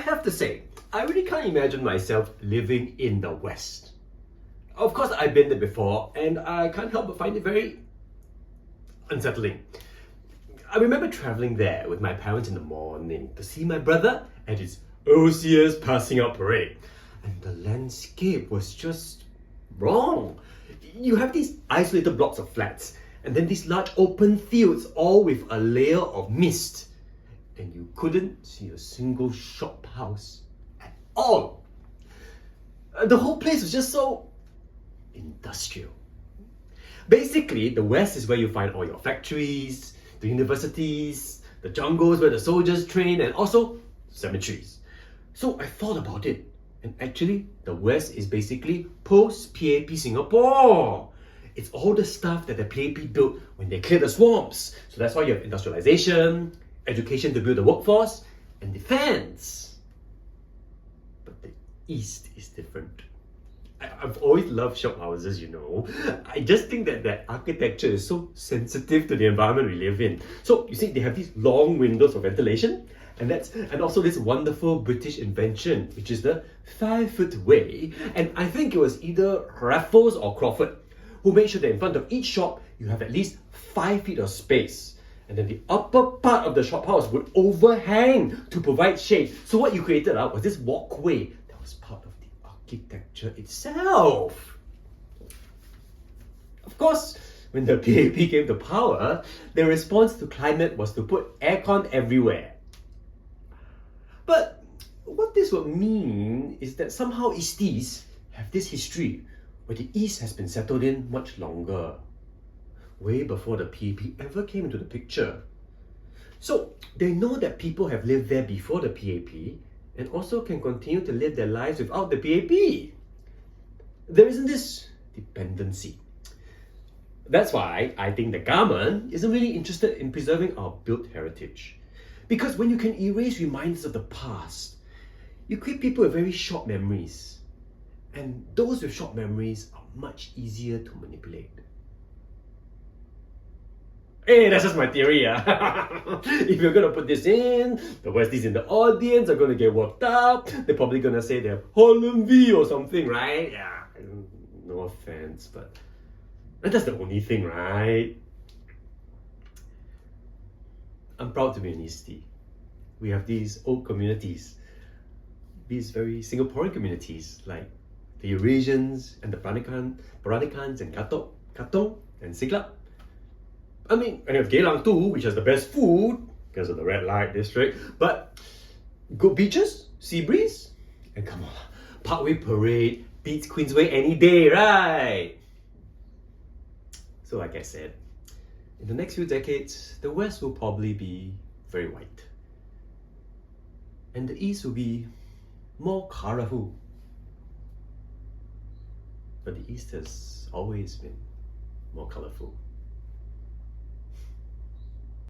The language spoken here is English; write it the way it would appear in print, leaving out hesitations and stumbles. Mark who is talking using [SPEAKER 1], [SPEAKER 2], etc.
[SPEAKER 1] have to say, I really can't imagine myself living in the West. Of course, I've been there before, and I can't help but find it very unsettling. I remember traveling there with my parents in the morning to see my brother at his OCS passing out parade. And the landscape was just wrong. You have these isolated blocks of flats, and then these large open fields, all with a layer of mist. And you couldn't see a single shop house at all. The whole place was just so industrial. Basically, the West is where you find all your factories, the universities, the jungles where the soldiers train, and also cemeteries. So I thought about it, and actually, the West is basically post-PAP Singapore. It's all the stuff that the PAP built when they cleared the swamps. So that's why you have industrialization, education to build the workforce, and defense. But the East is different. I've always loved shop houses, you know. I just think that architecture is so sensitive to the environment we live in. So you see, they have these long windows for ventilation, and also this wonderful British invention, which is the 5-foot way. And I think it was either Raffles or Crawford who made sure that in front of each shop you have at least 5 feet of space. And then the upper part of the shop house would overhang to provide shade. So what you created was this walkway that was part of the architecture itself. Of course, when the PAP came to power, the response to climate was to put aircon everywhere. But what this would mean is that somehow Easties have this history where the East has been settled in much longer, way before the PAP ever came into the picture. So they know that people have lived there before the PAP and also can continue to live their lives without the PAP. There isn't this dependency. That's why I think the government isn't really interested in preserving our built heritage. Because when you can erase reminders of the past, you create people with very short memories. And those with short memories are much easier to manipulate. Hey, that's just my theory. If you're gonna put this in, the Westies in the audience are gonna get worked up. They're probably gonna say they have Holland V or something, right? Yeah, no offense, but that's the only thing, right? I'm proud to be an Eastie. We have these old communities, these very Singaporean communities, like the Eurasians and the Peranicans and Katong and Siglap. I mean, and you have Geylang too, which has the best food because of the red light district. But good beaches, sea breeze, and come on, Parkway Parade beats Queensway any day, right? So like I said, in the next few decades, the West will probably be very white. And the East will be more colorful. But the East has always been more colorful.